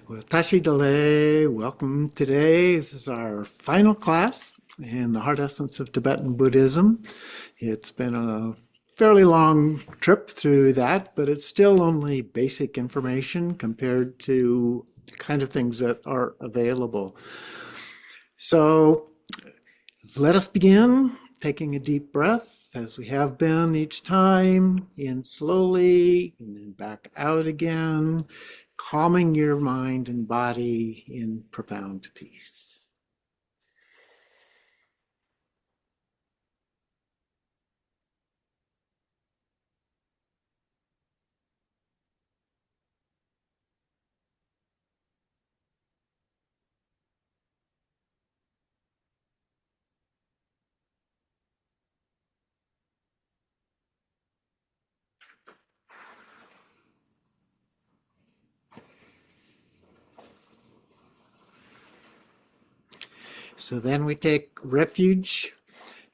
Well, Tashi delek, welcome today. This is our final class in the heart essence of Tibetan Buddhism. It's been a fairly long trip through that, but it's still only basic information compared to the kind of things that are available. So let us begin taking a deep breath as we have been each time, in slowly and then back out again, calming your mind and body in profound peace. So then we take refuge.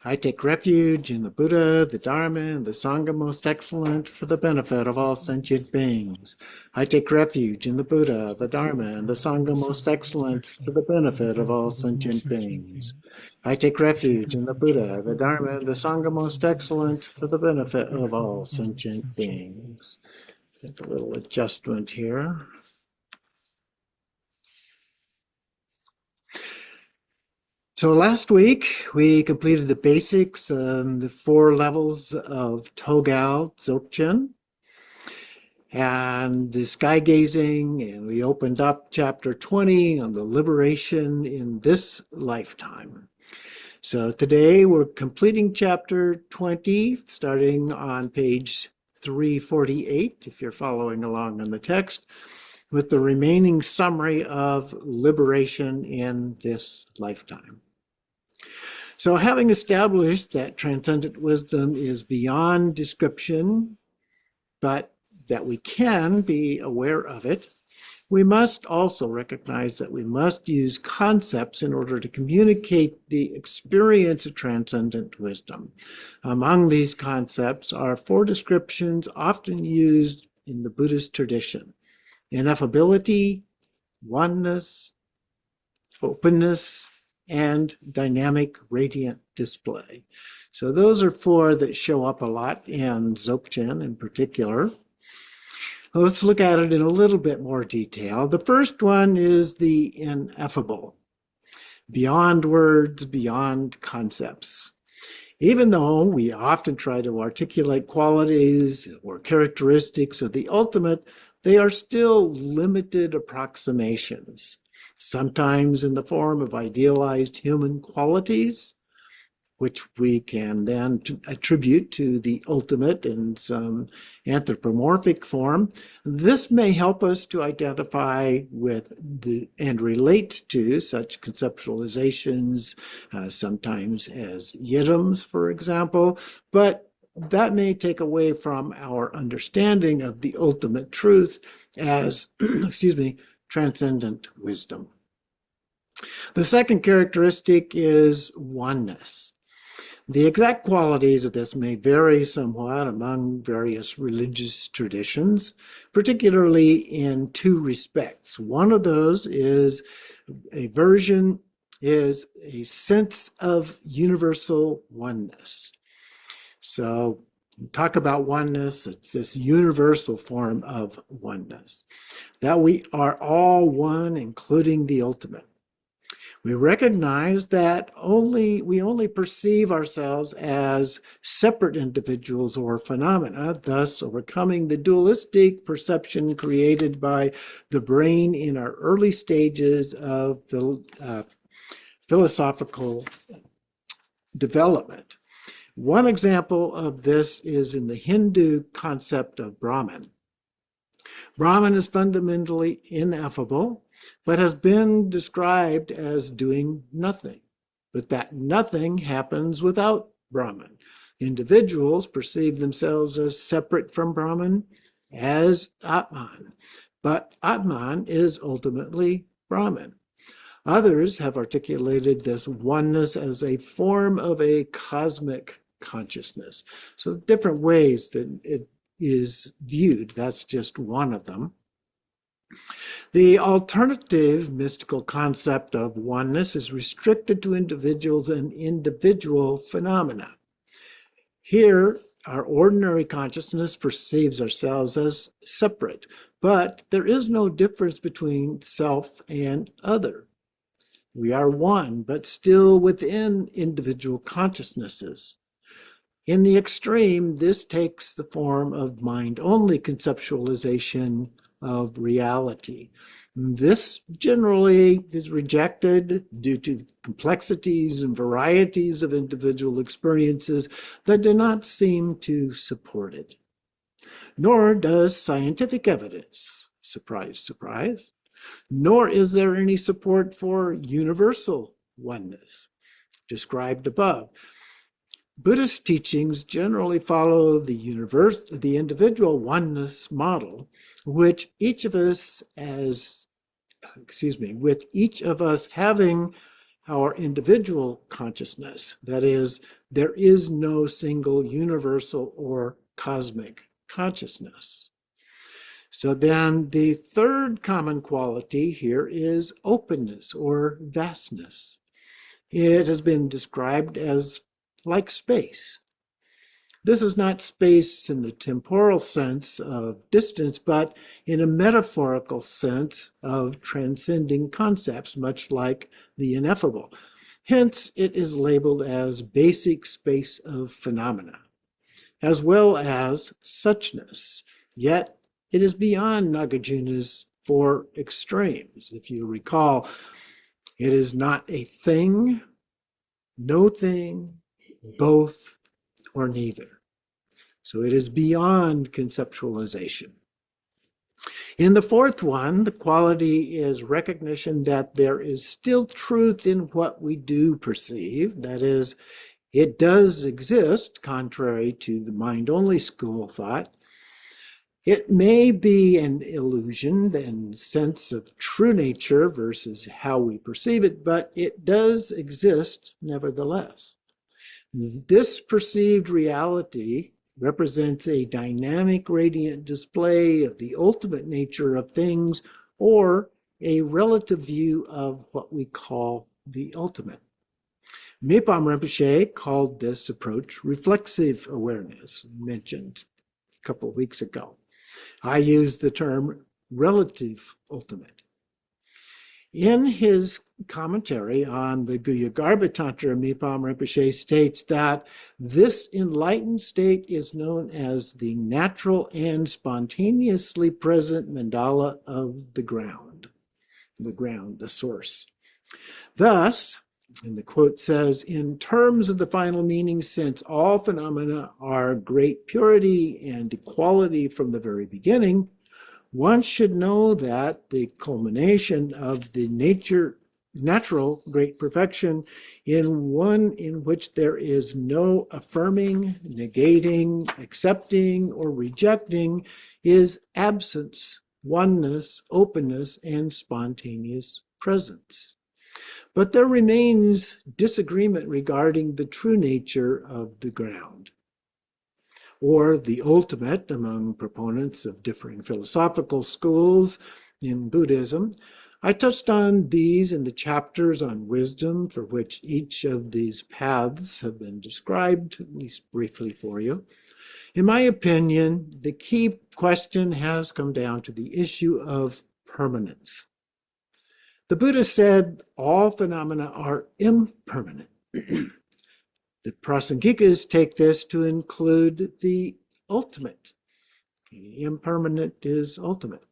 I take refuge in the Buddha, the Dharma, and the Sangha most excellent for the benefit of all sentient beings. I take refuge in the Buddha, the Dharma, and the Sangha most excellent for the benefit of all sentient beings. I take refuge in the Buddha, the Dharma, and the Sangha most excellent for the benefit of all sentient beings. Make a little adjustment here. So last week we completed the basics on the 4 levels of Togao Dzogchen and the sky gazing, and we opened up chapter 20 on the liberation in this lifetime. So today we're completing chapter 20, starting on page 348, if you're following along in the text, with the remaining summary of liberation in this lifetime. So having established that transcendent wisdom is beyond description, but that we can be aware of it, we must also recognize that we must use concepts in order to communicate the experience of transcendent wisdom. Among these concepts are 4 descriptions often used in the Buddhist tradition: ineffability, oneness, openness, and dynamic radiant display. So those are 4 that show up a lot in Dzogchen in particular. Let's look at it in a little bit more detail. The first one is the ineffable, beyond words, beyond concepts. Even though we often try to articulate qualities or characteristics of the ultimate, they are still limited approximations, sometimes in the form of idealized human qualities, which we can then attribute to the ultimate in some anthropomorphic form. This may help us to identify with and relate to such conceptualizations, sometimes as yidams, for example, but that may take away from our understanding of the ultimate truth as, transcendent wisdom. The second characteristic is oneness. The exact qualities of this may vary somewhat among various religious traditions, particularly in 2 respects. One of those is a sense of universal oneness. So talk about oneness, it's this universal form of oneness, that we are all one, including the ultimate. We recognize that we only perceive ourselves as separate individuals or phenomena, thus overcoming the dualistic perception created by the brain in our early stages of the philosophical development. One example of this is in the Hindu concept of Brahman. Brahman is fundamentally ineffable, but has been described as doing nothing. But that nothing happens without Brahman. Individuals perceive themselves as separate from Brahman, as Atman. But Atman is ultimately Brahman. Others have articulated this oneness as a form of a cosmic consciousness. So different ways that it is viewed. That's just one of them. The alternative mystical concept of oneness is restricted to individuals and individual phenomena. Here, our ordinary consciousness perceives ourselves as separate, but there is no difference between self and other. We are one, but still within individual consciousnesses. In the extreme, this takes the form of mind-only conceptualization of reality. This generally is rejected due to complexities and varieties of individual experiences that do not seem to support it. Nor does scientific evidence, surprise, surprise, nor is there any support for universal oneness described above. Buddhist teachings generally follow the individual oneness model, with each of us having our individual consciousness. That is, there is no single universal or cosmic consciousness. So then the third common quality here is openness or vastness. It has been described as like space. This is not space in the temporal sense of distance, but in a metaphorical sense of transcending concepts, much like the ineffable. Hence, it is labeled as basic space of phenomena, as well as suchness. Yet, it is beyond Nagarjuna's four extremes. If you recall, it is not a thing, no thing, both, or neither. So it is beyond conceptualization. In the fourth one, the quality is recognition that there is still truth in what we do perceive. That is, it does exist, contrary to the mind-only school of thought. It may be an illusion and sense of true nature versus how we perceive it, but it does exist nevertheless. This perceived reality represents a dynamic, radiant display of the ultimate nature of things, or a relative view of what we call the ultimate. Mipam Rinpoche called this approach reflexive awareness, mentioned a couple of weeks ago. I use the term relative ultimate. In his commentary on the Guhyagarbha Tantra, Mipam Rinpoche states that this enlightened state is known as the natural and spontaneously present mandala of the ground, the source. Thus, and the quote says, in terms of the final meaning, since all phenomena are great purity and equality from the very beginning, one should know that the culmination of the natural great perfection in one in which there is no affirming, negating, accepting, or rejecting is absence, oneness, openness, and spontaneous presence. But there remains disagreement regarding the true nature of the ground, or the ultimate among proponents of differing philosophical schools in Buddhism. I touched on these in the chapters on wisdom, for which each of these paths have been described, at least briefly for you. In my opinion, the key question has come down to the issue of permanence. The Buddha said all phenomena are impermanent. The Prasangikas take this to include the ultimate. Impermanent is ultimate.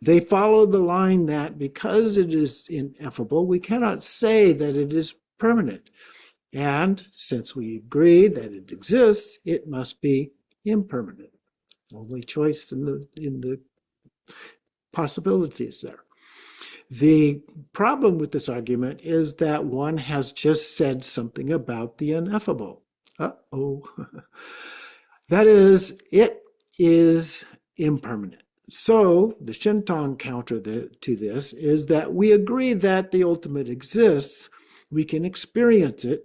They follow the line that because it is ineffable, we cannot say that it is permanent. And since we agree that it exists, it must be impermanent. Only choice in the possibilities there. The problem with this argument is that one has just said something about the ineffable. Uh-oh. That is, it is impermanent. So the Shinton counter to this is that we agree that the ultimate exists. We can experience it,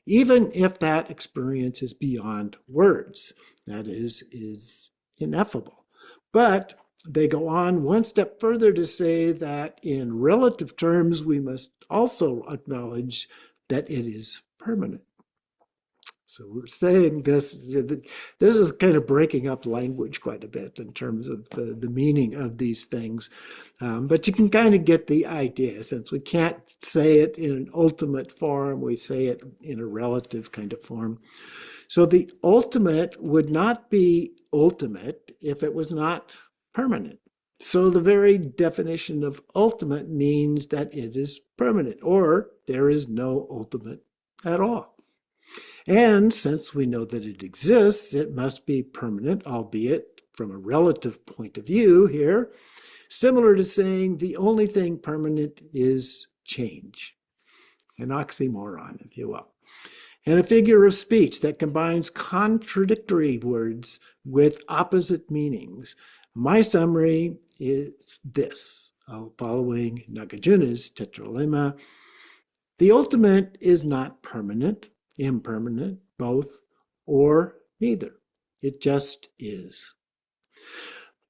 even if that experience is beyond words. That is ineffable. But they go on one step further to say that in relative terms, we must also acknowledge that it is permanent. So we're saying this is kind of breaking up language quite a bit in terms of the meaning of these things. But you can kind of get the idea. Since we can't say it in an ultimate form, we say it in a relative kind of form. So the ultimate would not be ultimate if it was not permanent. So the very definition of ultimate means that it is permanent, or there is no ultimate at all. And since we know that it exists, it must be permanent, albeit from a relative point of view here, similar to saying the only thing permanent is change. An oxymoron, if you will. And a figure of speech that combines contradictory words with opposite meanings. My summary is this, following Nagarjuna's tetralemma. The ultimate is not permanent, impermanent, both, or neither. It just is.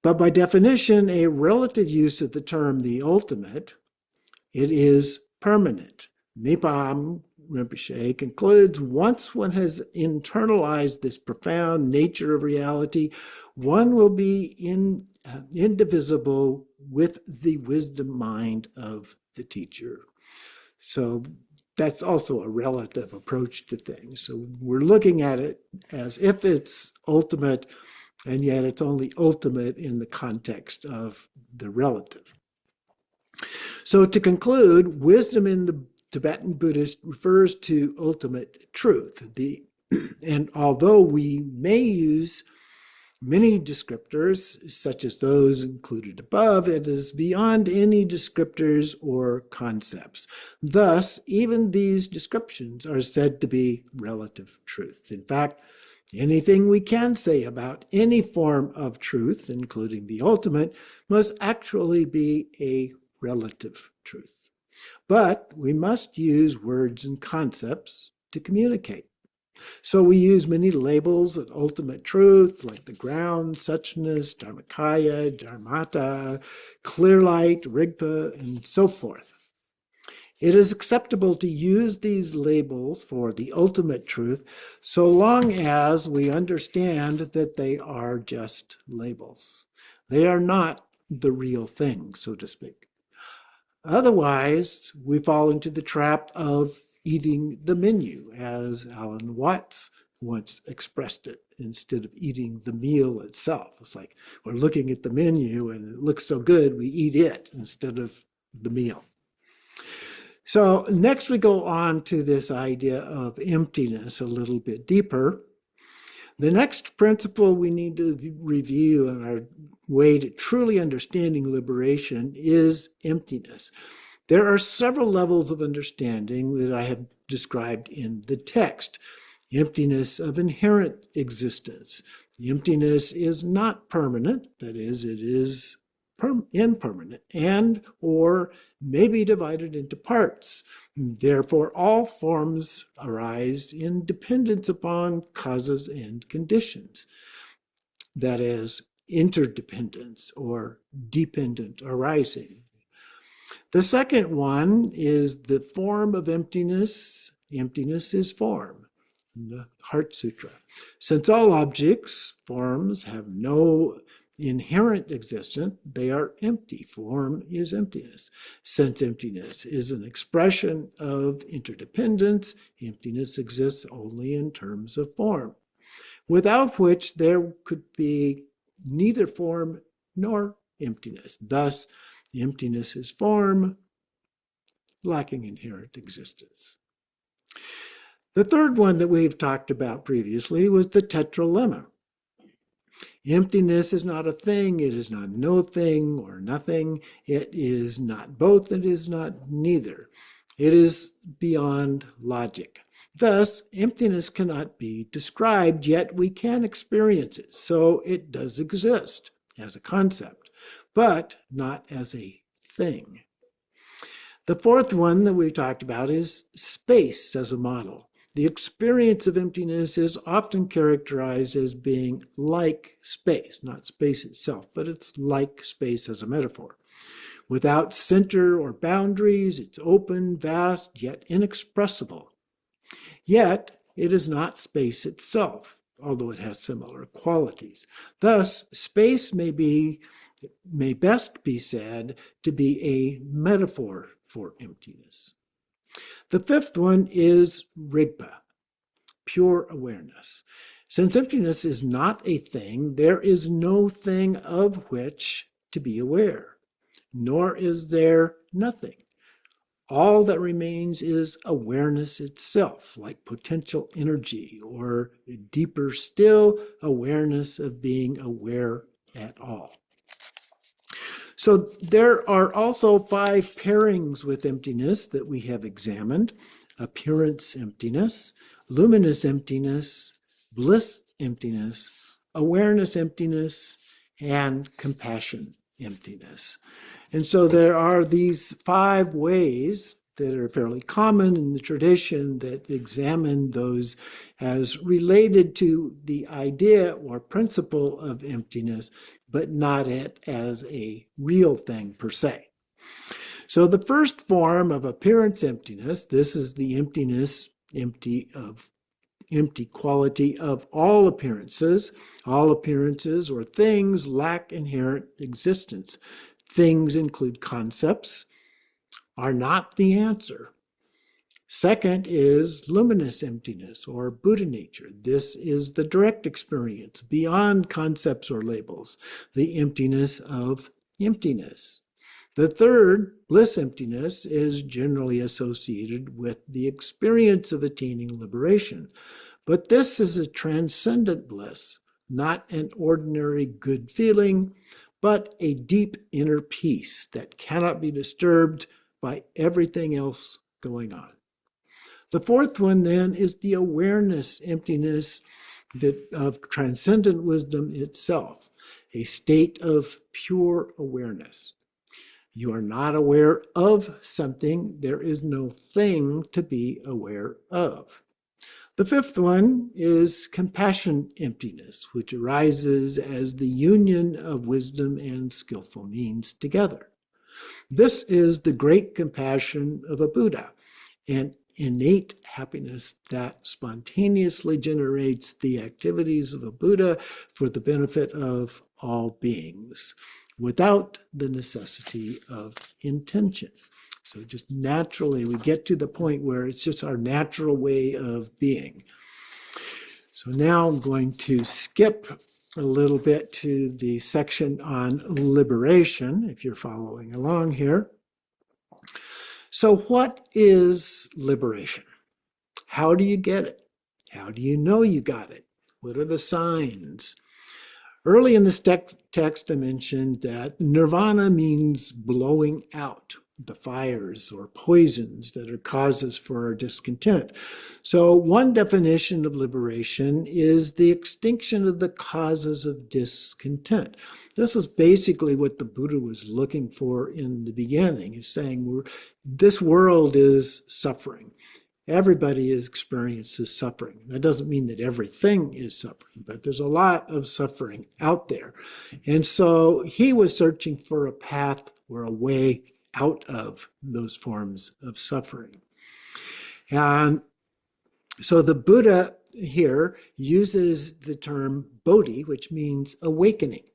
But by definition, a relative use of the term the ultimate, it is permanent. Nipam Rinpoche concludes, once one has internalized this profound nature of reality, one will be indivisible with the wisdom mind of the teacher. So that's also a relative approach to things. So we're looking at it as if it's ultimate, and yet it's only ultimate in the context of the relative. So to conclude, wisdom in the Tibetan Buddhist refers to ultimate truth. And although we may use many descriptors, such as those included above, it is beyond any descriptors or concepts. Thus, even these descriptions are said to be relative truth. In fact, anything we can say about any form of truth, including the ultimate, must actually be a relative truth. But we must use words and concepts to communicate. So we use many labels of ultimate truth, like the ground, suchness, dharmakaya, dharmata, clear light, rigpa, and so forth. It is acceptable to use these labels for the ultimate truth so long as we understand that they are just labels. They are not the real thing, so to speak. Otherwise, we fall into the trap of eating the menu, as Alan Watts once expressed it, instead of eating the meal itself. It's like we're looking at the menu and it looks so good, we eat it instead of the meal. So next we go on to this idea of emptiness a little bit deeper. The next principle we need to review in our way to truly understanding liberation is emptiness. There are several levels of understanding that I have described in the text. Emptiness of inherent existence. The emptiness is not permanent, that is, it is impermanent, and or may be divided into parts. Therefore, all forms arise in dependence upon causes and conditions. That is, interdependence or dependent arising. The second one is the form of emptiness. Emptiness is form, in the Heart Sutra. Since all objects, forms, have no inherent existence, they are empty. Form is emptiness. Since emptiness is an expression of interdependence, emptiness exists only in terms of form, without which there could be neither form nor emptiness. Thus, emptiness is form, lacking inherent existence. The third one that we've talked about previously was the tetralemma. Emptiness is not a thing, it is not no thing or nothing, it is not both, it is not neither. It is beyond logic. Thus, emptiness cannot be described, yet we can experience it. So it does exist as a concept, but not as a thing. The fourth one that we talked about is space as a model. The experience of emptiness is often characterized as being like space, not space itself, but it's like space as a metaphor. Without center or boundaries, it's open, vast, yet inexpressible. Yet, it is not space itself, although it has similar qualities. Thus, space may best be said to be a metaphor for emptiness. The fifth one is Rigpa, pure awareness. Since emptiness is not a thing, there is no thing of which to be aware, nor is there nothing. All that remains is awareness itself, like potential energy, or deeper still, awareness of being aware at all. So there are also 5 pairings with emptiness that we have examined: appearance emptiness, luminous emptiness, bliss emptiness, awareness emptiness, and compassion emptiness. And so there are these 5 ways that are fairly common in the tradition that examine those as related to the idea or principle of emptiness, but not it as a real thing per se. So the first form of appearance emptiness, this is the emptiness, empty quality of all appearances. All appearances or things lack inherent existence. Things include concepts, are not the answer. Second is luminous emptiness or Buddha nature. This is the direct experience beyond concepts or labels, the emptiness of emptiness. The third, bliss emptiness, is generally associated with the experience of attaining liberation. But this is a transcendent bliss, not an ordinary good feeling, but a deep inner peace that cannot be disturbed by everything else going on. The fourth one then is the awareness emptiness of transcendent wisdom itself, a state of pure awareness. You are not aware of something. There is no thing to be aware of. The fifth one is compassion emptiness, which arises as the union of wisdom and skillful means together. This is the great compassion of a Buddha, an innate happiness that spontaneously generates the activities of a Buddha for the benefit of all beings, without the necessity of intention. So just naturally, we get to the point where it's just our natural way of being. So now I'm going to skip a little bit to the section on liberation, if you're following along here. So what is liberation? How do you get it? How do you know you got it? What are the signs? Early in this text, I mentioned that nirvana means blowing out the fires or poisons that are causes for our discontent. So one definition of liberation is the extinction of the causes of discontent. This is basically what the Buddha was looking for in the beginning. He's saying this world is suffering. Everybody experiences suffering. That doesn't mean that everything is suffering, but there's a lot of suffering out there. And so he was searching for a path or a way out of those forms of suffering. And so the Buddha here uses the term bodhi, which means awakening.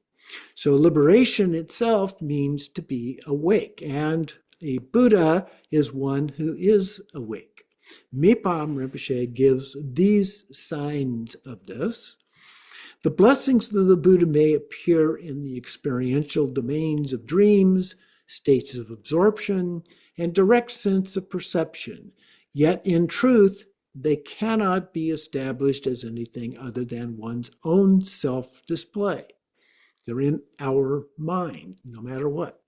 So liberation itself means to be awake, and a Buddha is one who is awake. Mipam Rinpoche gives these signs of this. The blessings of the Buddha may appear in the experiential domains of dreams, states of absorption, and direct sense of perception. Yet in truth, they cannot be established as anything other than one's own self-display. They're in our mind, no matter what.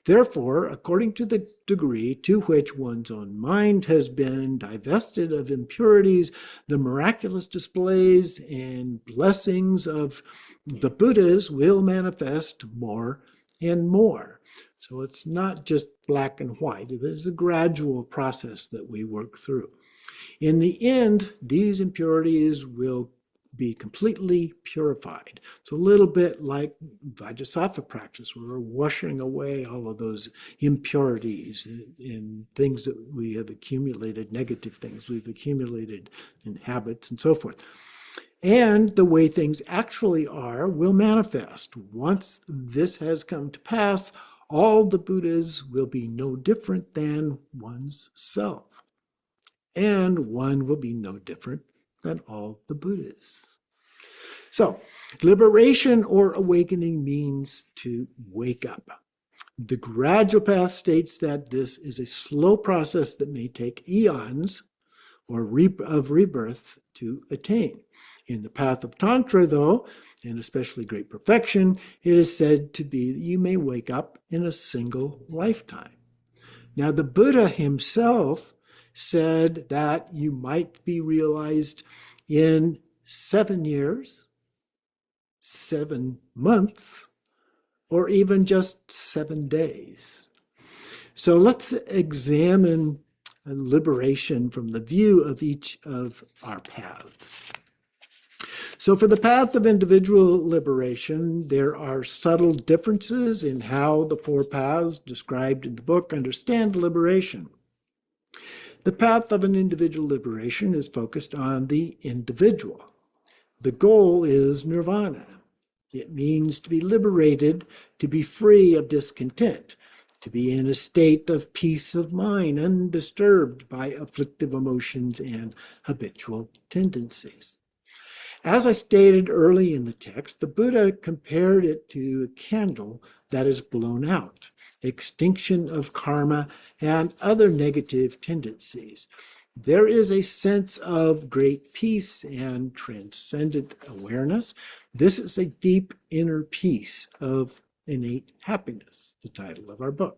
Therefore, according to the degree to which one's own mind has been divested of impurities, the miraculous displays and blessings of the Buddhas will manifest more and more. So it's not just black and white. It is a gradual process that we work through. In the end, these impurities will be completely purified. It's a little bit like Vajrasattva practice, where we're washing away all of those impurities in things that we have accumulated, negative things we've accumulated in habits and so forth. And the way things actually are will manifest. Once this has come to pass, all the Buddhas will be no different than one's self. And one will be no different than all the Buddhas. So, liberation or awakening means to wake up. The gradual path states that this is a slow process that may take eons of rebirth to attain. In the path of Tantra, though, and especially great perfection, it is said to be that you may wake up in a single lifetime. Now, the Buddha himself said that you might be realized in 7 years, 7 months, or even just 7 days. So let's examine liberation from the view of each of our paths. So for the path of individual liberation, there are subtle differences in how the 4 paths described in the book understand liberation. The path of an individual liberation is focused on the individual. The goal is nirvana. It means to be liberated, to be free of discontent, to be in a state of peace of mind, undisturbed by afflictive emotions and habitual tendencies. As I stated early in the text, the Buddha compared it to a candle that is blown out, extinction of karma and other negative tendencies. There is a sense of great peace and transcendent awareness. This is a deep inner peace of innate happiness, the title of our book.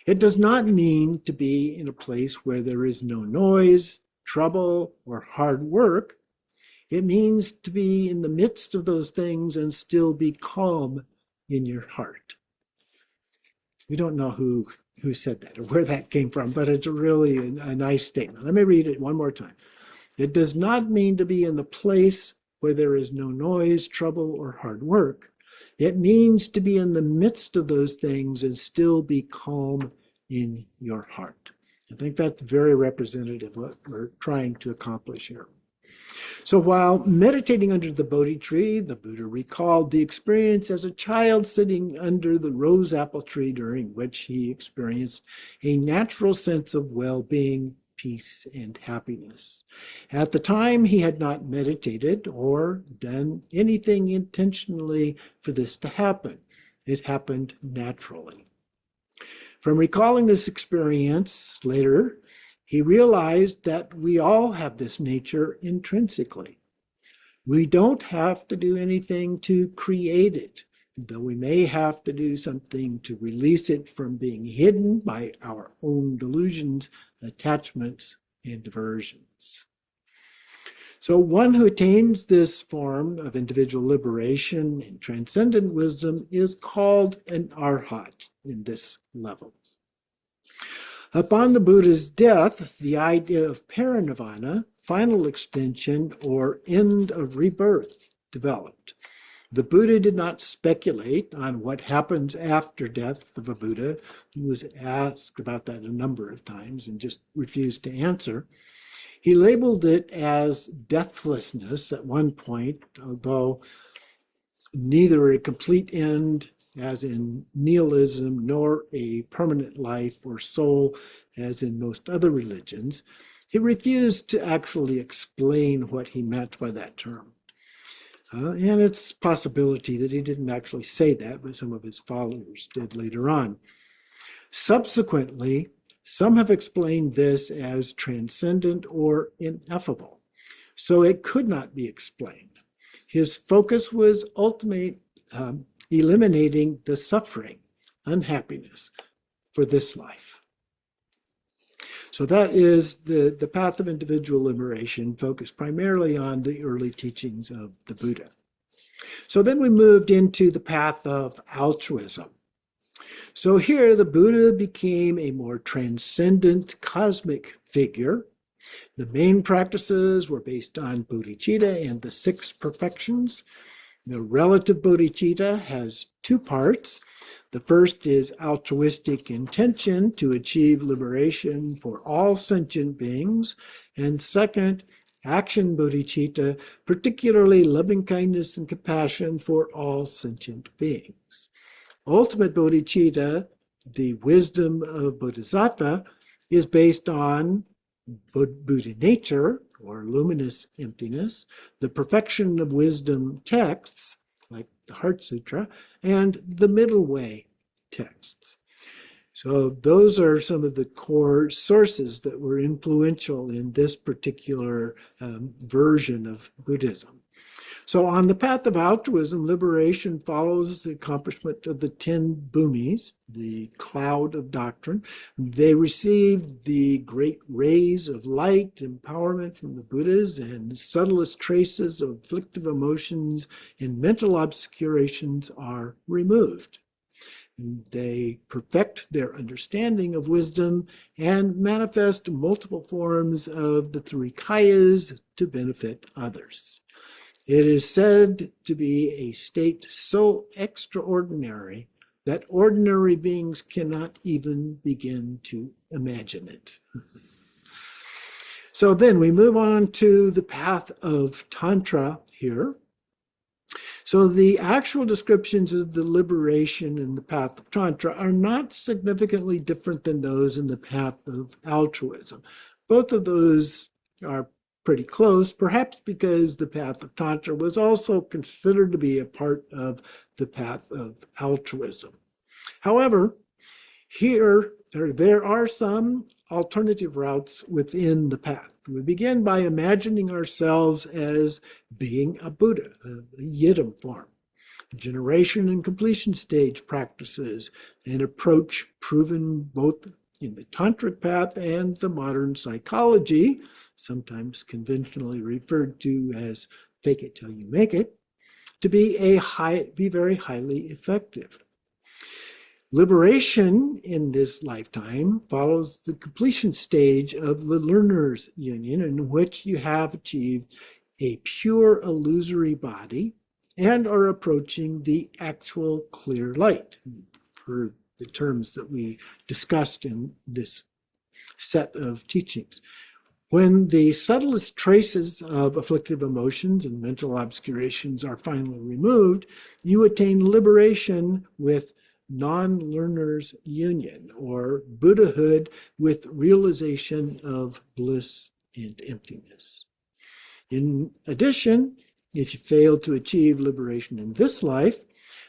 It does not mean to be in a place where there is no noise, trouble, or hard work. It means to be in the midst of those things and still be calm in your heart. We don't know who said that or where that came from, but it's really a nice statement. Let me read it one more time. It does not mean to be in the place where there is no noise, trouble, or hard work. It means to be in the midst of those things and still be calm in your heart. I think that's very representative of what we're trying to accomplish here. So while meditating under the Bodhi tree, the Buddha recalled the experience as a child sitting under the rose apple tree, during which he experienced a natural sense of well-being, peace, and happiness. At the time, he had not meditated or done anything intentionally for this to happen. It happened naturally. From recalling this experience later, he realized that we all have this nature intrinsically. We don't have to do anything to create it, though we may have to do something to release it from being hidden by our own delusions, attachments, and aversions. So one who attains this form of individual liberation and transcendent wisdom is called an arhat in this level. Upon the Buddha's death, the idea of parinirvana, final extinction, or end of rebirth, developed. The Buddha did not speculate on what happens after death of a Buddha. He was asked about that a number of times and just refused to answer. He labeled it as deathlessness at one point, although neither a complete end, as in nihilism, nor a permanent life or soul, as in most other religions. He refused to actually explain what he meant by that term. And it's a possibility that he didn't actually say that, but some of his followers did later on. Subsequently, some have explained this as transcendent or ineffable, so it could not be explained. His focus was ultimately eliminating the suffering, unhappiness for this life. So that is the path of individual liberation, focused primarily on the early teachings of the Buddha. So then we moved into the path of altruism. So here the Buddha became a more transcendent cosmic figure. The main practices were based on bodhicitta and the six perfections. The relative bodhicitta has two parts. The first is altruistic intention to achieve liberation for all sentient beings. And second, action bodhicitta, particularly loving kindness and compassion for all sentient beings. Ultimate bodhicitta, the wisdom of bodhisattva, is based on Buddha nature, or luminous emptiness, the perfection of wisdom texts, like the Heart Sutra, and the Middle Way texts. So those are some of the core sources that were influential in this particular version of Buddhism. So on the path of altruism, liberation follows the accomplishment of the 10 bhumis, the cloud of doctrine. They received the great rays of light, empowerment from the Buddhas, and subtlest traces of afflictive emotions and mental obscurations are removed. They perfect their understanding of wisdom and manifest multiple forms of the three kayas to benefit others. It is said to be a state so extraordinary that ordinary beings cannot even begin to imagine it. So then we move on to the path of Tantra here. So the actual descriptions of the liberation in the path of Tantra are not significantly different than those in the path of altruism. Both of those are pretty close, perhaps because the path of Tantra was also considered to be a part of the path of altruism. However, there are some alternative routes within the path. We begin by imagining ourselves as being a Buddha, the Yidam form. Generation and completion stage practices, an approach proven both in the tantric path and the modern psychology, sometimes conventionally referred to as fake it till you make it, to be very highly effective. Liberation in this lifetime follows the completion stage of the learner's union, in which you have achieved a pure illusory body and are approaching the actual clear light, for the terms that we discussed in this set of teachings. When the subtlest traces of afflictive emotions and mental obscurations are finally removed, you attain liberation with non-learner's union, or Buddhahood with realization of bliss and emptiness. In addition, if you fail to achieve liberation in this life,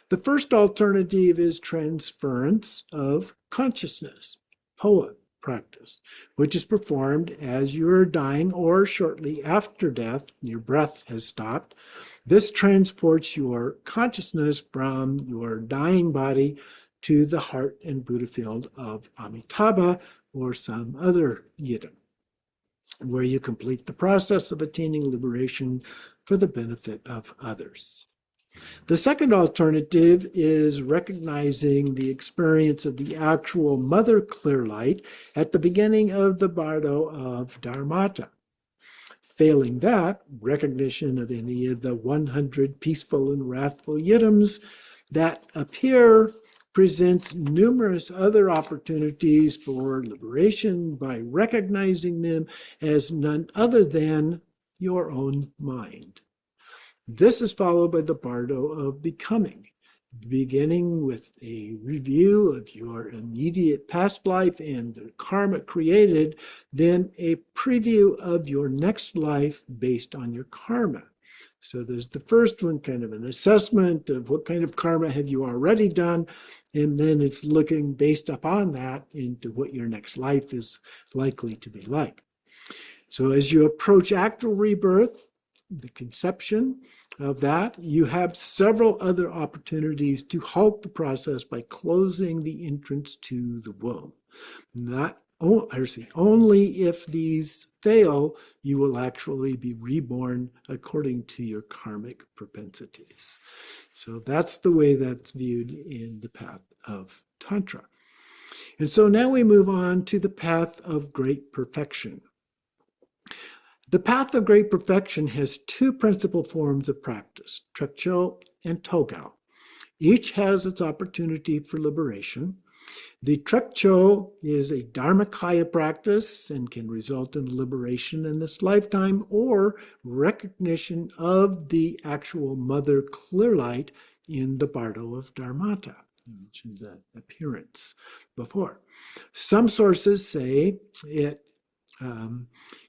the first alternative is transference of consciousness, POA practice, which is performed as you're dying or shortly after death, your breath has stopped. This transports your consciousness from your dying body to the heart and Buddha field of Amitabha or some other Yidam, where you complete the process of attaining liberation for the benefit of others. The second alternative is recognizing the experience of the actual mother clear light at the beginning of the bardo of Dharmata. Failing that, recognition of any of the 100 peaceful and wrathful yidams that appear presents numerous other opportunities for liberation by recognizing them as none other than your own mind. This is followed by the bardo of becoming, beginning with a review of your immediate past life and the karma created, then a preview of your next life based on your karma. So there's the first one, kind of an assessment of what kind of karma have you already done, and then it's looking based upon that into what your next life is likely to be like. So as you approach actual rebirth, the conception of that, you have several other opportunities to halt the process by closing the entrance to the womb. Only if these fail, you will actually be reborn according to your karmic propensities. So that's the way that's viewed in the path of Tantra. And so now we move on to the path of great perfection. The path of great perfection has two principal forms of practice, Trekcho and Togao. Each has its opportunity for liberation. The Trekcho is a Dharmakaya practice and can result in liberation in this lifetime or recognition of the actual mother clear light in the bardo of Dharmata. I mentioned the appearance before. Some sources say it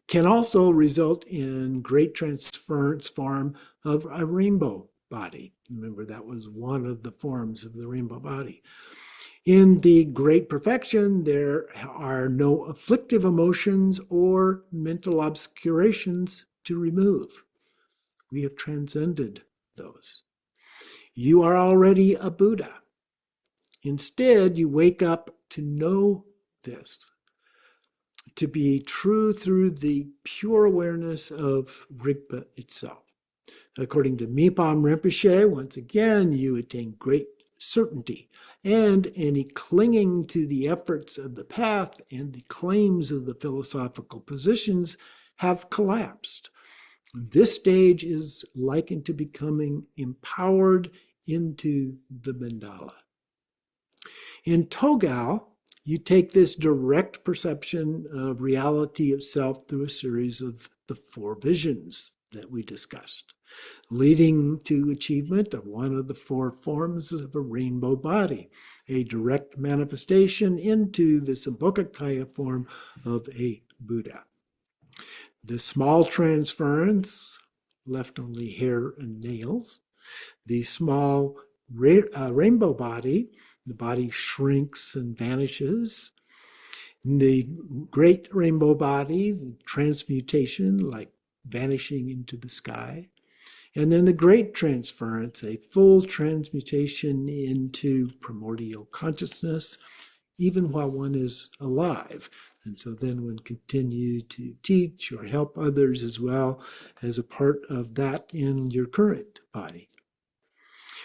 can also result in great transference form of a rainbow body. Remember, that was one of the forms of the rainbow body. In the great perfection, there are no afflictive emotions or mental obscurations to remove. We have transcended those. You are already a Buddha. Instead, you wake up to know this, to be true through the pure awareness of Rigpa itself. According to Mipam Rinpoche, once again, you attain great certainty, and any clinging to the efforts of the path and the claims of the philosophical positions have collapsed. This stage is likened to becoming empowered into the mandala. In Togao, you take this direct perception of reality itself through a series of the four visions that we discussed, leading to achievement of one of the four forms of a rainbow body, a direct manifestation into the Sambhogakaya form of a Buddha. The small transference left only hair and nails. The small rainbow body, the body shrinks and vanishes. The great rainbow body, the transmutation, like vanishing into the sky. And then the great transference, a full transmutation into primordial consciousness, even while one is alive. And so then one continue to teach or help others as well as a part of that in your current body.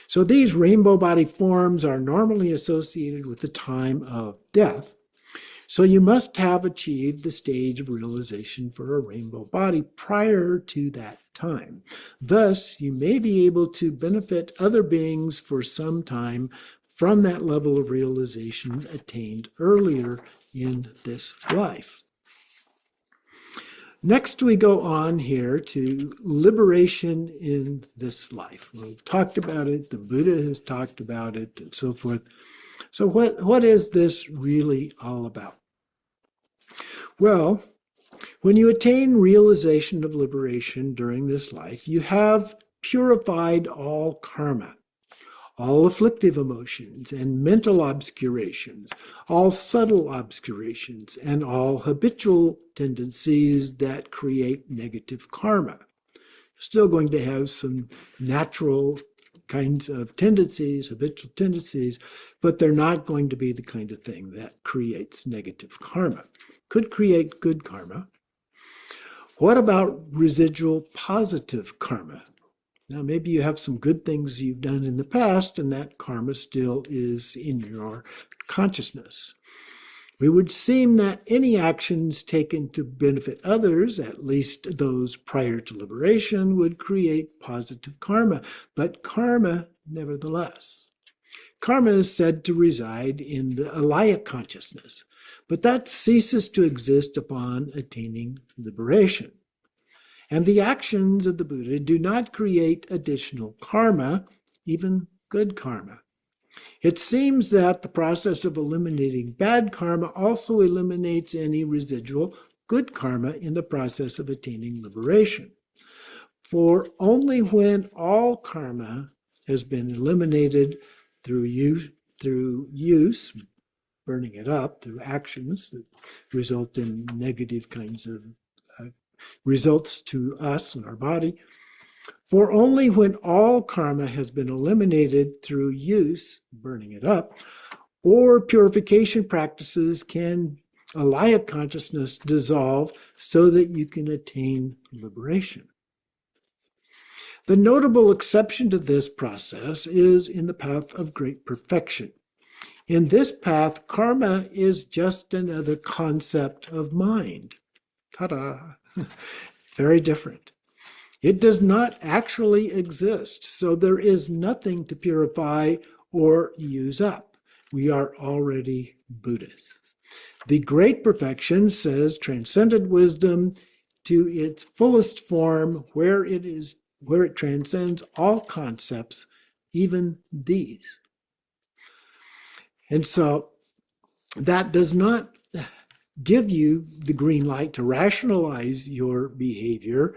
So these rainbow body forms are normally associated with the time of death. So you must have achieved the stage of realization for a rainbow body prior to that time. Thus, you may be able to benefit other beings for some time from that level of realization attained earlier in this life. Next, we go on here to liberation in this life. We've talked about it, the Buddha has talked about it, and so forth. So what is this really all about? Well, when you attain realization of liberation during this life, you have purified all karma, all afflictive emotions and mental obscurations, all subtle obscurations, and all habitual tendencies that create negative karma. Still going to have some natural kinds of tendencies, habitual tendencies, but they're not going to be the kind of thing that creates negative karma. Could create good karma. What about residual positive karma? Now, maybe you have some good things you've done in the past, and that karma still is in your consciousness. It would seem that any actions taken to benefit others, at least those prior to liberation, would create positive karma, but karma nevertheless. Karma is said to reside in the alaya consciousness, but that ceases to exist upon attaining liberation. And the actions of the Buddha do not create additional karma, even good karma. It seems that the process of eliminating bad karma also eliminates any residual good karma in the process of attaining liberation. For only when all karma has been eliminated through use, burning it up, through actions that result in negative kinds of results to us and our body, for only when all karma has been eliminated through use, burning it up, or purification practices can alaya consciousness dissolve so that you can attain liberation. The notable exception to this process is in the path of great perfection. In this path, karma is just another concept of mind. Ta-da! Very different. It does not actually exist, so there is nothing to purify or use up. We are already Buddhas. The great perfection says transcendent wisdom to its fullest form, where it transcends all concepts, even these. And so that does not give you the green light to rationalize your behavior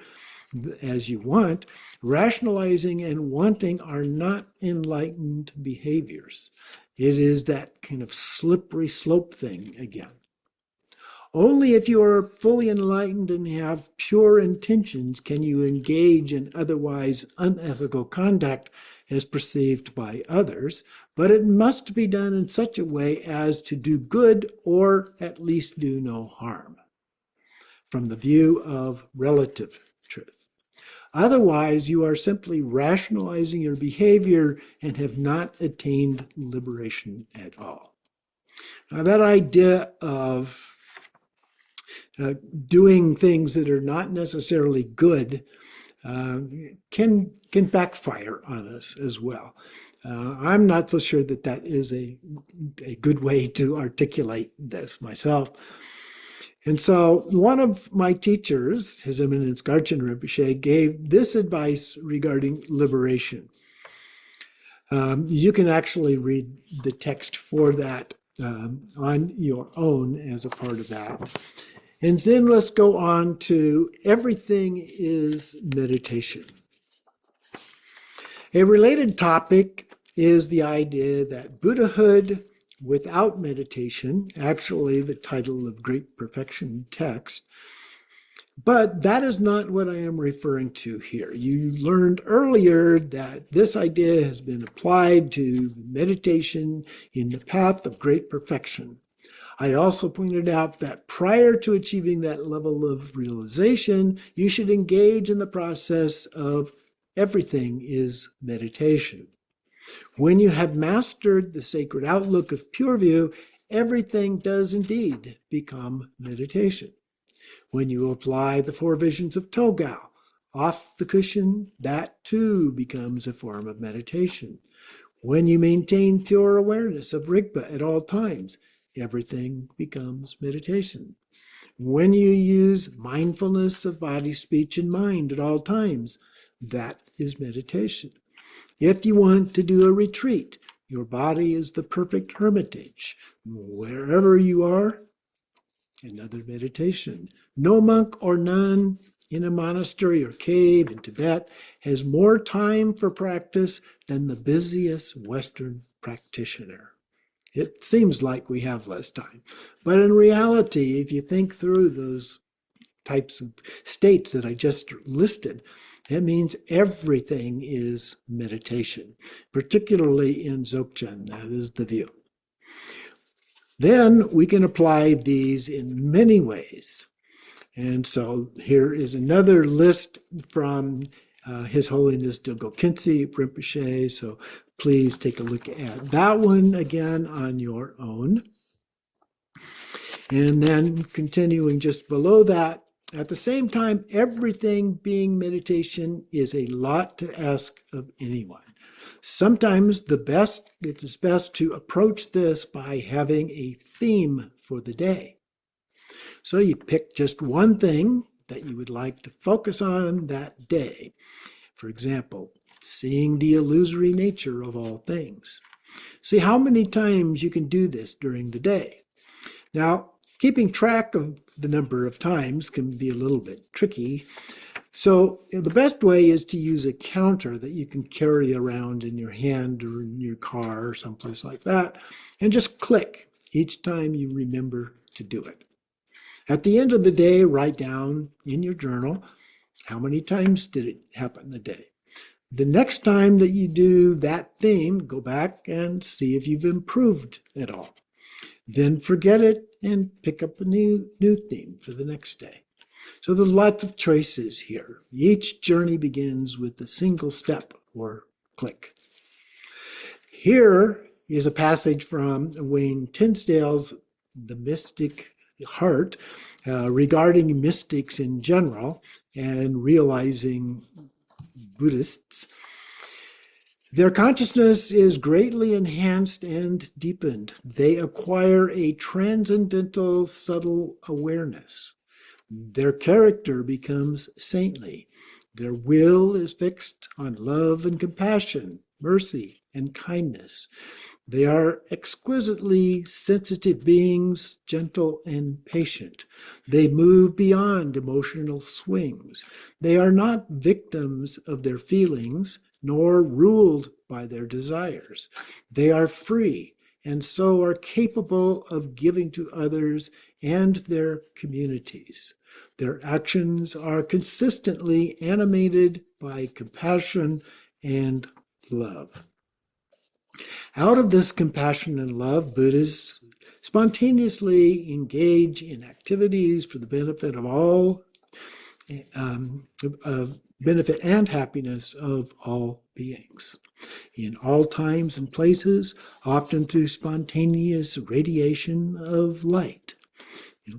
as you want. Rationalizing and wanting are not enlightened behaviors. It is that kind of slippery slope thing again. Only if you are fully enlightened and have pure intentions can you engage in otherwise unethical conduct as perceived by others, but it must be done in such a way as to do good or at least do no harm, from the view of relative truth. Otherwise, you are simply rationalizing your behavior and have not attained liberation at all. Now, that idea of doing things that are not necessarily good can backfire on us as well. I'm not so sure that that is a good way to articulate this myself. And so one of my teachers, His Eminence Garchen Rinpoche, gave this advice regarding liberation. You can actually read the text for that on your own as a part of that. And then let's go on to everything is meditation. A related topic is the idea that Buddhahood without meditation, actually the title of Great Perfection text, but that is not what I am referring to here. You learned earlier that this idea has been applied to meditation in the path of great perfection. I also pointed out that prior to achieving that level of realization, you should engage in the process of everything is meditation. When you have mastered the sacred outlook of pure view, everything does indeed become meditation. When you apply the four visions of Togao off the cushion, that too becomes a form of meditation. When you maintain pure awareness of Rigpa at all times, everything becomes meditation. When you use mindfulness of body, speech, and mind at all times, that is meditation. If you want to do a retreat, your body is the perfect hermitage. Wherever you are, another meditation. No monk or nun in a monastery or cave in Tibet has more time for practice than the busiest Western practitioner. It seems like we have less time. But in reality, if you think through those types of states that I just listed, that means everything is meditation, particularly in Dzogchen. That is the view. Then we can apply these in many ways. And so here is another list from His Holiness Dilgo Khyentse Rinpoche. So please take a look at that one again on your own. And then continuing just below that, at the same time, everything being meditation is a lot to ask of anyone. Sometimes it is best to approach this by having a theme for the day. So you pick just one thing that you would like to focus on that day. For example, seeing the illusory nature of all things. See how many times you can do this during the day. Now, keeping track of the number of times can be a little bit tricky. So the best way is to use a counter that you can carry around in your hand or in your car or someplace like that, and just click each time you remember to do it. At the end of the day, write down in your journal how many times did it happen in the day. The next time that you do that theme, go back and see if you've improved at all. Then forget it and pick up a new theme for the next day. So there's lots of choices here. Each journey begins with a single step or click. Here is a passage from Wayne Tinsdale's The Mystic Heart regarding mystics in general and realizing Buddhists. Their consciousness is greatly enhanced and deepened. They acquire a transcendental, subtle awareness. Their character becomes saintly. Their will is fixed on love and compassion, mercy and kindness. They are exquisitely sensitive beings, gentle and patient. They move beyond emotional swings. They are not victims of their feelings, nor ruled by their desires. They are free, and so are capable of giving to others and their communities. Their actions are consistently animated by compassion and love. Out of this compassion and love, Buddhists spontaneously engage in activities for the benefit of all, benefit and happiness of all beings, in all times and places, often through spontaneous radiation of light.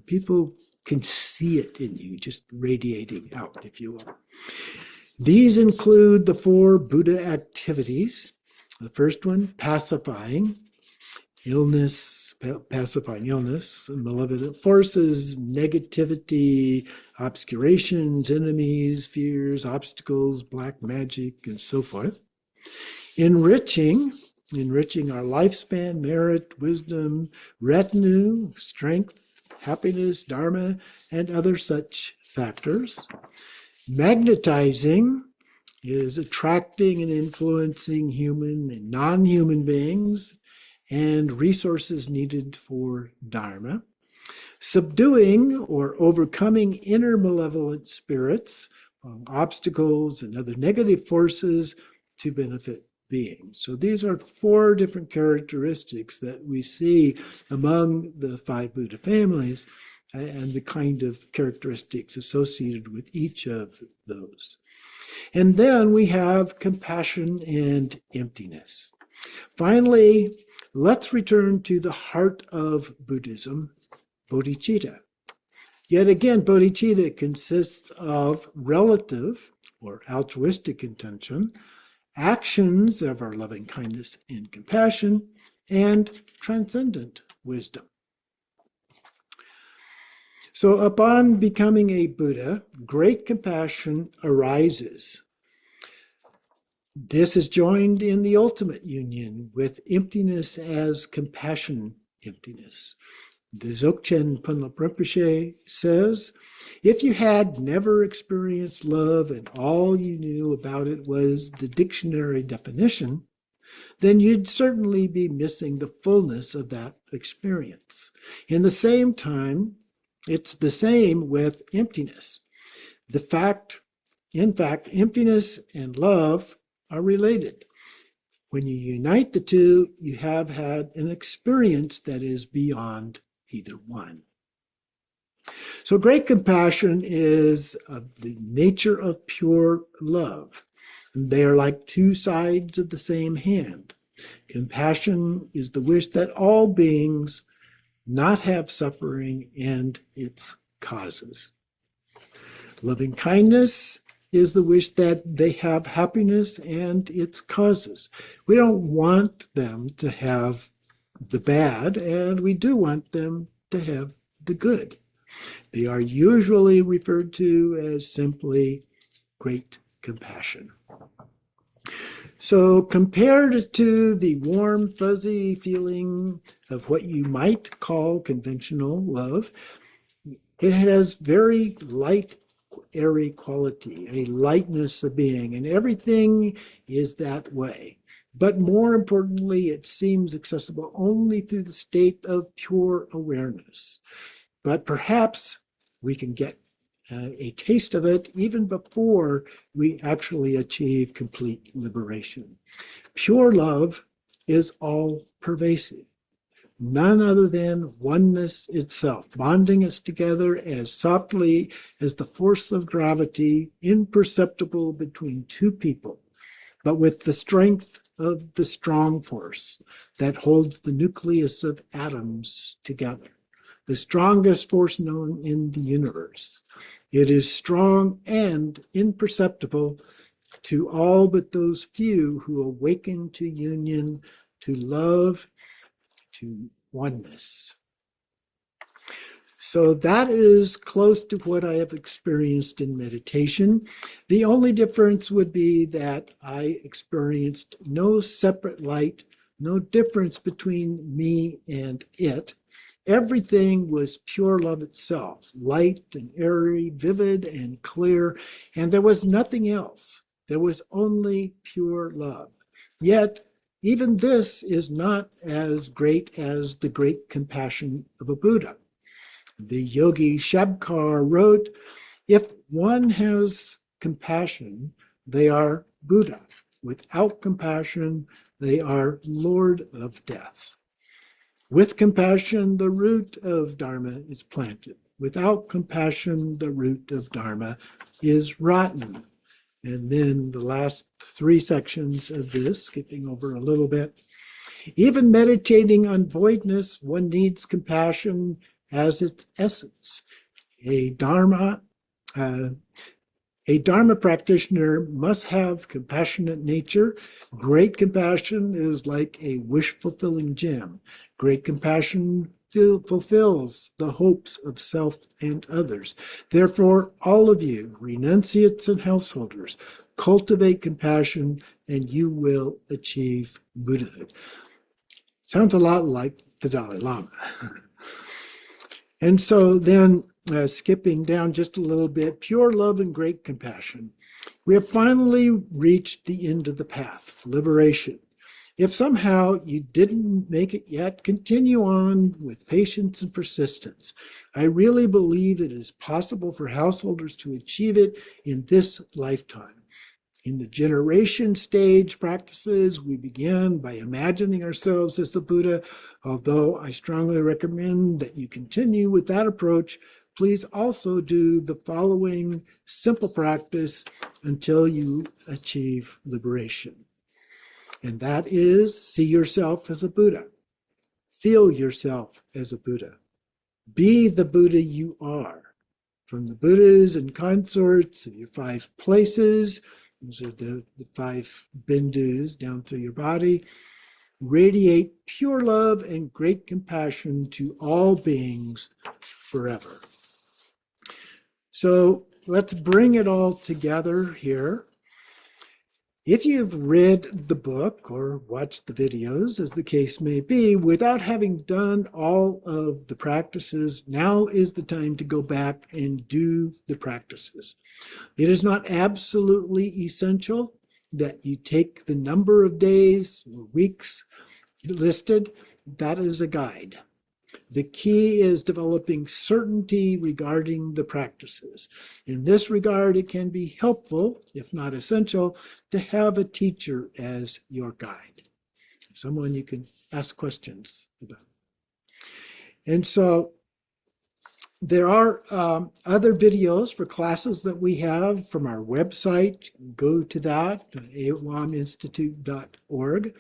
People can see it in you, just radiating out, if you will. These include the 4 Buddha activities. The first one, pacifying illness, malevolent forces, negativity, obscurations, enemies, fears, obstacles, black magic, and so forth. Enriching our lifespan, merit, wisdom, retinue, strength, happiness, dharma, and other such factors. Magnetizing is attracting and influencing human and non-human beings and resources needed for dharma. Subduing or overcoming inner malevolent spirits, obstacles, and other negative forces to benefit beings. So these are 4 different characteristics that we see among the 5 Buddha families and the kind of characteristics associated with each of those. And then we have compassion and emptiness. Finally, let's return to the heart of Buddhism, bodhicitta. Yet again, bodhicitta consists of relative or altruistic intention, actions of our loving kindness and compassion, and transcendent wisdom. So upon becoming a Buddha, great compassion arises. This is joined in the ultimate union with emptiness as compassion emptiness. The Dzogchen Punlap Rinpoche says, if you had never experienced love and all you knew about it was the dictionary definition, then you'd certainly be missing the fullness of that experience. In the same time, it's the same with emptiness. In fact, emptiness and love are related. When you unite the two, you have had an experience that is beyond either one. So great compassion is of the nature of pure love. They are like 2 sides of the same hand. Compassion is the wish that all beings not have suffering and its causes. Loving kindness is the wish that they have happiness and its causes. We don't want them to have the bad, and we do want them to have the good. They are usually referred to as simply great compassion. So compared to the warm, fuzzy feeling of what you might call conventional love, it has very light, airy quality, a lightness of being, and everything is that way. But more importantly, it seems accessible only through the state of pure awareness. But perhaps we can get a taste of it even before we actually achieve complete liberation. Pure love is all pervasive. None other than oneness itself, bonding us together as softly as the force of gravity, imperceptible between 2 people, but with the strength of the strong force that holds the nucleus of atoms together, the strongest force known in the universe. It is strong and imperceptible to all but those few who awaken to union, to love, to oneness. So that is close to what I have experienced in meditation. The only difference would be that I experienced no separate light, no difference between me and it. Everything was pure love itself, light and airy, vivid and clear, and there was nothing else. There was only pure love. Yet, even this is not as great as the great compassion of a Buddha. The yogi Shabkar wrote, "If one has compassion, they are Buddha. Without compassion, they are Lord of Death. With compassion, the root of Dharma is planted. Without compassion, the root of Dharma is rotten." And then the last three sections of this, skipping over a little bit. Even meditating on voidness, one needs compassion as its essence. A Dharma practitioner must have compassionate nature. Great compassion is like a wish-fulfilling gem. Great compassion fulfills the hopes of self and others. Therefore, all of you, renunciates and householders, cultivate compassion and you will achieve Buddhahood. Sounds a lot like the Dalai Lama. And so then, skipping down just a little bit, pure love and great compassion. We have finally reached the end of the path, liberation. If somehow you didn't make it yet, continue on with patience and persistence. I really believe it is possible for householders to achieve it in this lifetime. In the generation stage practices, we begin by imagining ourselves as the Buddha. Although I strongly recommend that you continue with that approach, please also do the following simple practice until you achieve liberation. And that is, see yourself as a Buddha. Feel yourself as a Buddha. Be the Buddha you are. From the Buddhas and consorts of your 5 places, those are the 5 bindus down through your body, radiate pure love and great compassion to all beings forever. So let's bring it all together here. If you've read the book or watched the videos, as the case may be, without having done all of the practices, now is the time to go back and do the practices. It is not absolutely essential that you take the number of days or weeks listed. That is a guide. The key is developing certainty regarding the practices. In this regard, it can be helpful, if not essential, to have a teacher as your guide, someone you can ask questions about. And so there are other videos for classes that we have from our website. Go to that, awaminstitute.org.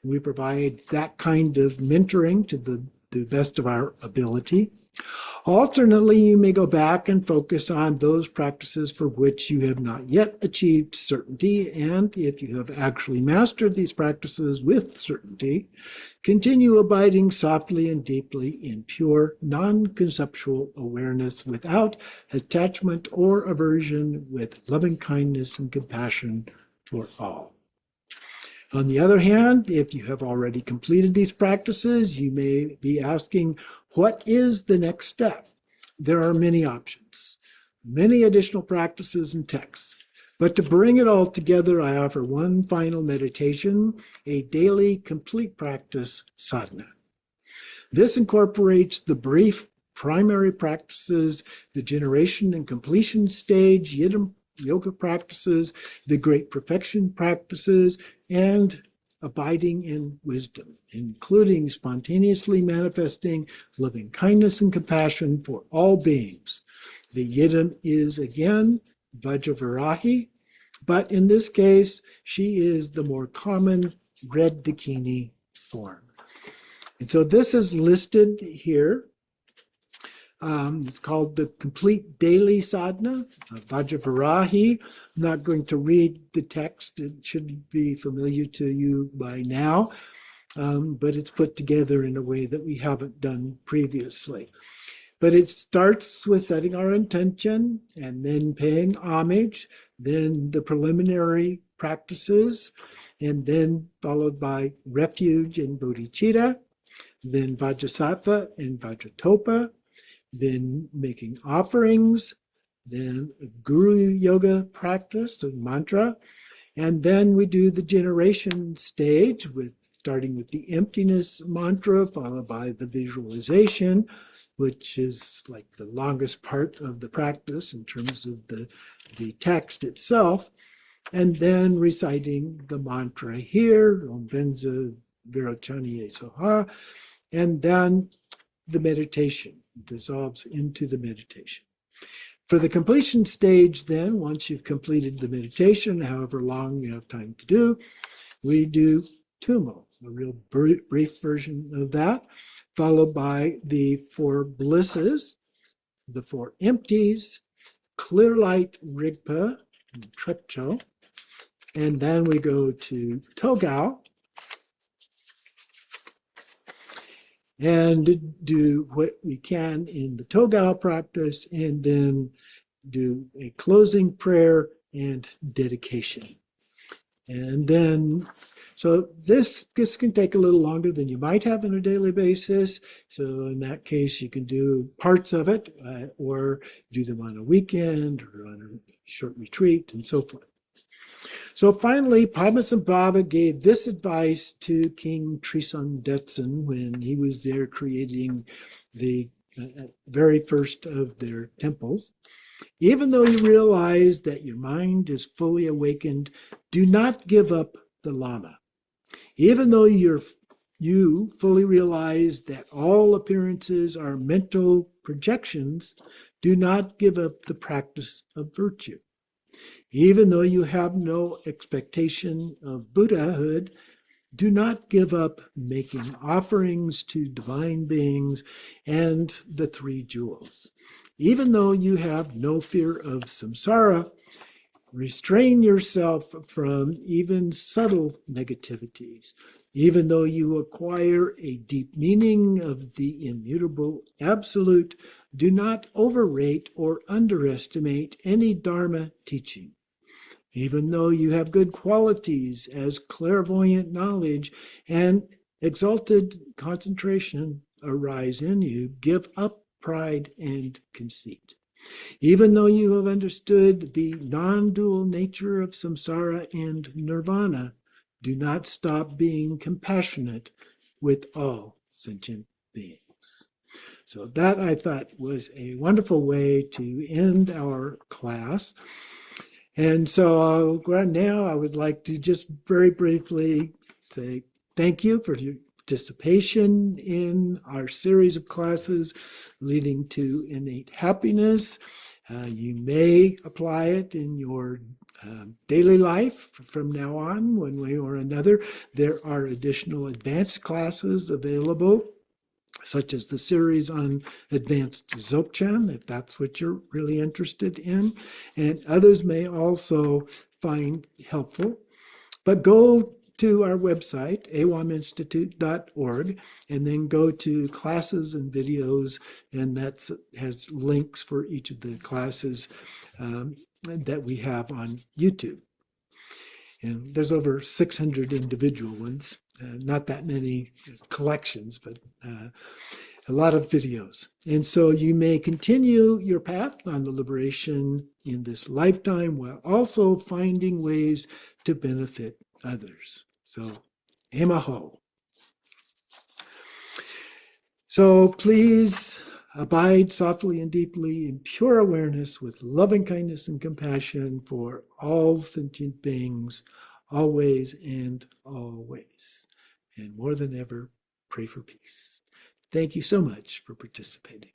We provide that kind of mentoring to the best of our ability. Alternately, you may go back and focus on those practices for which you have not yet achieved certainty, and if you have actually mastered these practices with certainty, continue abiding softly and deeply in pure, non-conceptual awareness without attachment or aversion, with loving kindness and compassion for all. On the other hand, if you have already completed these practices, you may be asking, what is the next step? There are many options, many additional practices and texts. But to bring it all together, I offer one final meditation, a daily complete practice sadhana. This incorporates the brief primary practices, the generation and completion stage, yoga practices, the great perfection practices, and abiding in wisdom, including spontaneously manifesting loving kindness and compassion for all beings. The yidam is again Vajravarahi, but in this case, she is the more common red dakini form. And so this is listed here. It's called the Complete Daily Sadhana, Vajravarahi. I'm not going to read the text. It should be familiar to you by now, but it's put together in a way that we haven't done previously. But it starts with setting our intention and then paying homage, then the preliminary practices, and then followed by refuge and bodhicitta, then vajrasattva and vajratopa, then making offerings, then a guru yoga practice, a mantra, and then we do the generation stage with starting with the emptiness mantra, followed by the visualization, which is like the longest part of the practice in terms of the text itself, and then reciting the mantra here, Om Benza Virachaniye Soha, and then the meditation dissolves into the meditation. For the completion stage, then, once you've completed the meditation, however long you have time to do, we do Tumo, a real brief version of that, followed by the 4 blisses, the 4 empties, clear light Rigpa, and Trepcho, and then we go to Togao, and do what we can in the Togao practice, and then do a closing prayer and dedication. And then, so this can take a little longer than you might have on a daily basis. So in that case, you can do parts of it or do them on a weekend or on a short retreat and so forth. So finally, Padmasambhava gave this advice to King Trisong Detsen when he was there creating the very first of their temples. Even though you realize that your mind is fully awakened, do not give up the Lama. Even though you fully realize that all appearances are mental projections, do not give up the practice of virtue. Even though you have no expectation of Buddhahood, do not give up making offerings to divine beings and the 3 jewels. Even though you have no fear of samsara, restrain yourself from even subtle negativities. Even though you acquire a deep meaning of the immutable absolute, do not overrate or underestimate any Dharma teaching. Even though you have good qualities as clairvoyant knowledge and exalted concentration arise in you, give up pride and conceit. Even though you have understood the non-dual nature of samsara and nirvana, do not stop being compassionate with all sentient beings. So that, I thought, was a wonderful way to end our class. And so now I would like to just very briefly say thank you for your participation in our series of classes leading to innate happiness. You may apply it in your daily life from now on, one way or another. There are additional advanced classes available, such as the series on advanced Dzogchen, if that's what you're really interested in, and others may also find helpful. But go to our website, awaminstitute.org, and then go to classes and videos, and that has links for each of the classes that we have on YouTube. And there's over 600 individual ones, not that many collections, but a lot of videos. And so you may continue your path on the liberation in this lifetime while also finding ways to benefit others. So, emaho. So please abide softly and deeply in pure awareness with loving kindness and compassion for all sentient beings, always and always. And more than ever, pray for peace. Thank you so much for participating.